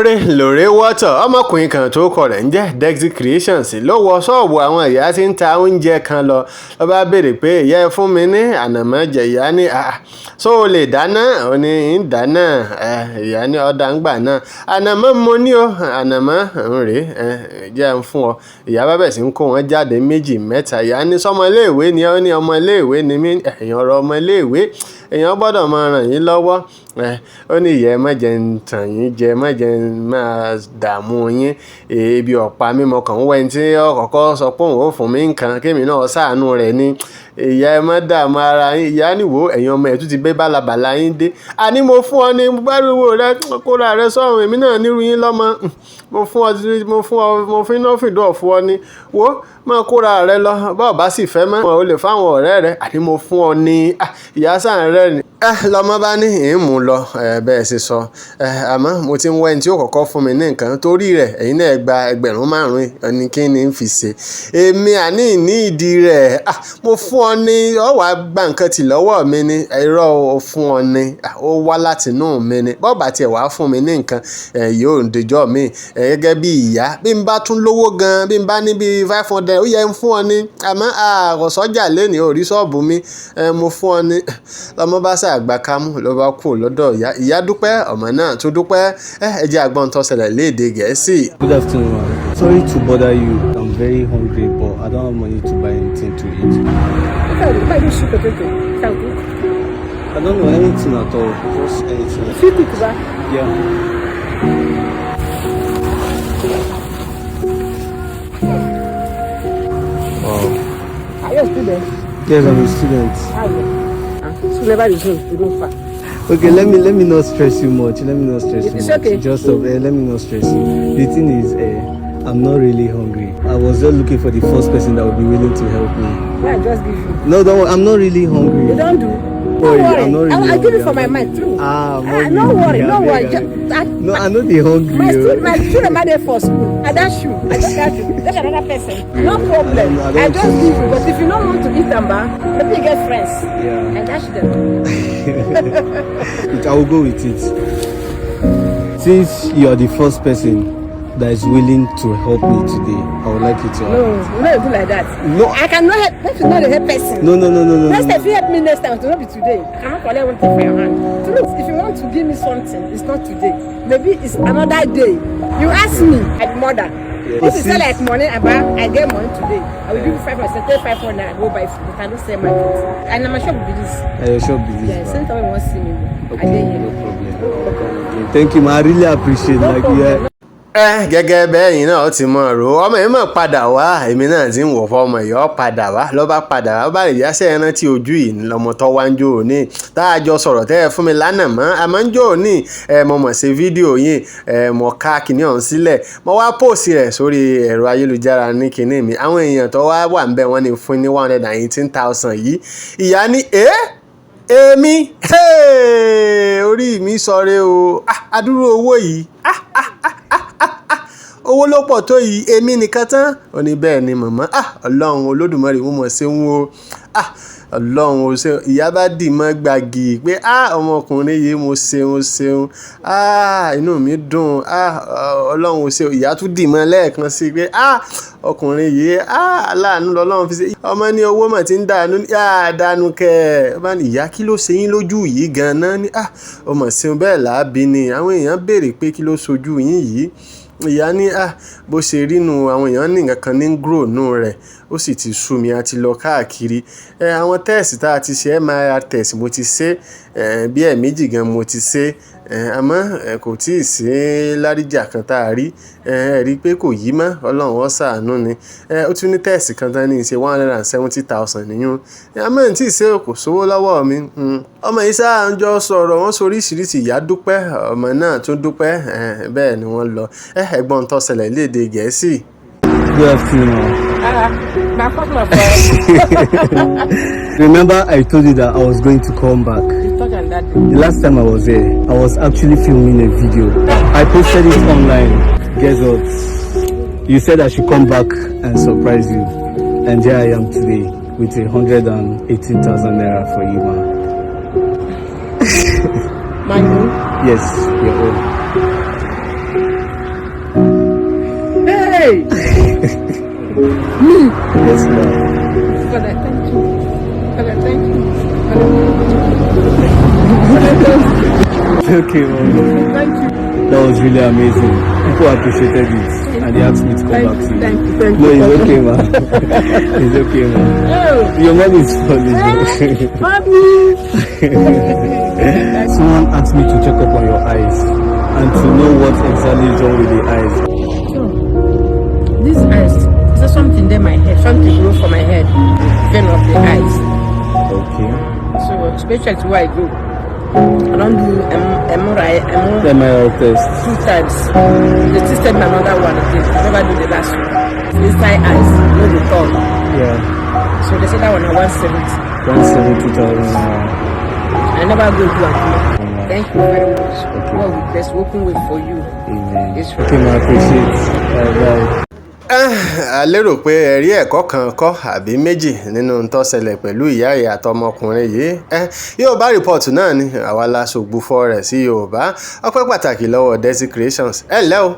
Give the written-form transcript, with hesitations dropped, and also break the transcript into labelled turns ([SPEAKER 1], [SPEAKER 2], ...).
[SPEAKER 1] oore lóore wọ́tọ̀ ọmọkùnrin kan tó kọ rẹ̀ ń jẹ́ Dexycreations ló wọ ṣọ́ọ̀bù àwọn ìyá tí ń ta oúnjẹ kan lọ bá béèrè pé ìyá ẹ fún mi ní ànàmọ́ jẹ. Ìyá ní ṣó o lè dáná? Ó ní ń dáná. Ìyá ní ọ̀dà ń gbà náà ànàmọ́ mo ní o ànàmọ́ ń rèé jẹ́ ń fún ọ. Ìyá bá bẹ̀ sí ń kó wọn jáde méjì mẹ́ta. Ìyá ní sọmọ iléèwé ni ó ní ọmọ iléèwé ni mí. Ẹ̀yin ọ̀rọ̀ ọmọ iléèwé èèyàn gbọ́dọ̀ máa ràn yín lọ́wọ́. Ó ní ìyá ẹ má jẹ́ ń tàn yín jẹ, má jẹ́ ń máa dààmú yín. Ebi ọ̀pá mímọ kàn ń wẹ́n tí ọkọ̀ọ̀kọ́ sọ pé òun ò fún mi nǹkan kémi náà ṣàánú rẹ̀ ni. Ìyá ẹ má dààmú ara yín. Ìyá níwò ẹ̀yin ọmọ ẹ̀ tún ti bẹ́ bálabàla yín dé. Àní mo fún ọ ní gbárùwò rẹ kóra rẹ sọ́run èmi náà nírú yín lọ́mọ. Mo fi iná fìdọ̀ fún ọ ní. Wo máa kóra rẹ lọ bọ́ọ̀ bá sì fẹ́ mọ́ o lè fáwọn ọ̀rẹ́ rẹ. Àní mo fún ọ ní ìyá sàn rẹ ni. Lọ́mọ bá ní ìmú lọ bẹ́ẹ̀ sì sọ. Àmọ́ mo ti ń wẹ́n tí ó kọ́kọ́ fún mi ní nǹkan torí rẹ̀ ẹ̀yin náà gba ẹgbẹ̀rún 5 ní kí ni ń fi ṣe. Èmi àní ní ìdí rẹ̀ mo fún ọ ní ọ wá gba nǹkan tì lọ́wọ́ mi ni. Irọ́ o fún ọ ní ó wá láti inú mi ni. Bọ́ọ̀bà tiẹ̀ wá fún mi ní nǹkan yóò dèjọ́ mi gẹ́gẹ́ bí ìyá. Bí n bá tún lówó gan bí n bá ní bí 500 ó yẹ ń fún ọ ní. Àmọ́ àròsọ́jà lẹ́nìí ò rí ṣọ́ọ̀bù mi mo fún ọ ní. Lọ́mọ bá àgbà kámú ló bá kú lọ́dọ̀ ìyá. Ìyá dúpẹ́ ọmọ náà tó dúpẹ́. Ẹ jẹ́ àgbọn tó ṣẹlẹ̀ léde Gẹ̀ẹ́sì.
[SPEAKER 2] Good afternoon. Sorry to bother you. I'm very hungry but I don't have money to buy anything to eat.
[SPEAKER 3] Buy this sweet potato. Can cook?
[SPEAKER 2] I don't know anything at all. Just anything.
[SPEAKER 3] If you cook, ba?
[SPEAKER 2] Yeah. Wow.
[SPEAKER 3] Are you a student?
[SPEAKER 2] Yes, I'm a student.
[SPEAKER 3] So never resume to go far.
[SPEAKER 2] Okay, let me not stress you much. Let me not stress you
[SPEAKER 3] It's
[SPEAKER 2] much.
[SPEAKER 3] okay.
[SPEAKER 2] Just let me not stress you. The thing is, I'm not really hungry. I was just looking for the first person that would be willing to help me.
[SPEAKER 3] Yeah, just give you.
[SPEAKER 2] No, don't worry. I'm not really hungry.
[SPEAKER 3] You don't do.
[SPEAKER 2] Don't worry.
[SPEAKER 3] I'm
[SPEAKER 2] not really
[SPEAKER 3] I'll give
[SPEAKER 2] hungry.
[SPEAKER 3] it for my mind too.
[SPEAKER 2] No
[SPEAKER 3] worry.
[SPEAKER 2] I know the hungry.
[SPEAKER 3] My children are there for school. I dash you. I just dash you. That's another person. No problem. I just give you. But if you don't want to eat them, maybe you get friends.
[SPEAKER 2] Yeah.
[SPEAKER 3] I dash them.
[SPEAKER 2] I will go with it. Since you are the first person that is willing to help me today, I would like you to help.
[SPEAKER 3] No, you don't do like that.
[SPEAKER 2] No.
[SPEAKER 3] I cannot help. If you know the help person.
[SPEAKER 2] No.
[SPEAKER 3] Next time, if you help me next time, it will not be today. I cannot collect one thing for your hand. So look, if you want to give me something, it's not today. Maybe it's another day. You ask me, I'm mother.
[SPEAKER 2] Yeah.
[SPEAKER 3] If you sell like money, I get money today. I will give you 500, take 500, I go buy food. You cannot sell my food. And my shop will be this.
[SPEAKER 2] Your shop will be this.
[SPEAKER 3] Yeah, same time you want to see me.
[SPEAKER 2] Okay,
[SPEAKER 3] I get here.
[SPEAKER 2] no problem. Thank you, ma. I really appreciate
[SPEAKER 1] Gẹ́gẹ́ bẹ́ẹ̀ yìí náà ó ti mọ̀ ro ọmọ yìí mọ̀ padà wá èmi náà ti ń wò fọ́ ọmọ yìí ó padà wá ló bá padà wá bá ìyáṣẹ́ ẹran tí ojú yìí lọmọ tó wá ń jó òní tá a jọ sọ̀rọ̀ tẹ́ ẹ fún mi lánàá mọ́ àmọ́ ń jó òní mo mọ̀ sí fídíò yìí mo ká kinní ọ̀hún sílẹ̀ mo wá pòsì rẹ̀ sórí ẹ̀rọ ayélujára ní kinní mi àwọn èèyàn tó wá wà ń bẹ̀ wọ́n ní fún ní 118,000 yìí ìyá ní èmi orí mi sọre o adúrú owó yìí owó ló pọ̀ tó yìí èmi nìkan tán ó ní bẹ́ẹ̀ ni màmá ọlọ́run olódùmarè mo mọ̀ ṣe ń wo ọlọ́run ó ṣe ìyá bá dì mọ́ gbàgì pé ọmọkùnrin yìí mo ṣeun inú mi dùn ọlọ́run ó ṣe ìyá tún dì mọ́ lẹ́ẹ̀kan sí pé ọkùnrin yìí aláàánú lọ́lọ́run fi ṣe ọmọ ní owó mà ti ń dànù kẹ́ ẹ bá ní ìyá kí ló ṣe yín lójú yìí gan-an ní ọmọ ṣeun bẹ́ẹ̀ làábí ni àwọn èèyàn béèrè pé kí ló ṣojú yín yìí ìyá ní bó ṣe rí nu àwọn èèyàn ní nǹkan kan ní grow nù rẹ̀ ó sì ti sú mi àti lọ káàkiri àwọn tẹ́ẹ̀sì tá a ti ṣe MRI test mo ti ṣe bí ẹ̀ẹ̀mejì gan mo ti ṣe àmọ́ kò tí ì sí láríjà kan tá a rí rí pé kò yí mọ́ ọlọ́run ó ṣàánú ni ó tún ní tẹ́ẹ̀sì kan tán ní ṣe 170,000 níyún àmọ́ tí ì ṣe kò sówó lọ́wọ́ mi ọmọ yìí sáà ń jọ sọ̀rọ̀ wọ́n sọ oríṣiríṣi ìyá dúpẹ́ ọmọ náà tún dúpẹ́ bẹ́ẹ̀ ni wọ́n lọ ẹ̀gbọ́n tó ṣẹlẹ̀ léde Gẹ̀ẹ́sì.
[SPEAKER 2] Good afternoon.
[SPEAKER 3] My friend.
[SPEAKER 2] Remember I told you that I was going to come back. The last time I was there, I was actually filming a video. I posted it online. Guess what? You said I should come back and surprise you. And here I am today with 118,000 naira for you, man.
[SPEAKER 3] My own?
[SPEAKER 2] Yes, your own.
[SPEAKER 3] Hey! Me!
[SPEAKER 2] Yes, ma'am.
[SPEAKER 3] Father, thank you. Father, thank you.
[SPEAKER 2] Okay, mom.
[SPEAKER 3] Thank you.
[SPEAKER 2] That was really amazing. People appreciated it, and they asked me to come back to you.
[SPEAKER 3] Thank you. Thank
[SPEAKER 2] No,
[SPEAKER 3] you.
[SPEAKER 2] it's okay, ma'am. It's okay, ma'am.
[SPEAKER 3] Oh!
[SPEAKER 2] Your mom is funny.
[SPEAKER 3] Mommy!
[SPEAKER 2] Someone asked me to check up on your eyes and to know what exactly is wrong with the eyes.
[SPEAKER 3] So, these eyes, there's something there, my head, something grows from my head, vein of the eyes.
[SPEAKER 2] Okay.
[SPEAKER 3] So, especially where I go, I don't do MRI
[SPEAKER 2] MRI test.
[SPEAKER 3] 2 times. They still send me another one again. I never do the last one. Inside eyes, no the top.
[SPEAKER 2] Yeah.
[SPEAKER 3] So they said that one at 170.
[SPEAKER 2] 170,000.
[SPEAKER 3] I never go do it. Thank you very much. God will bless, open way for you.
[SPEAKER 2] Amen.
[SPEAKER 3] Yes,
[SPEAKER 2] Okay, I appreciate. Bye.
[SPEAKER 1] A lérò pé ẹ rí ẹ̀kọ́ kan kọ́ àbí méjì nínú tó ṣẹlẹ̀ pẹ̀lú ìyá ìyá àtọmọkùnrin yìí. Yorùbá Report náà ni àwa la ṣògbúfọ̀ rẹ̀ sí Yorùbá. Ọpẹ́ pàtàkì lọ́wọ́ Dexycreations. Ẹ ǹlẹ́ o.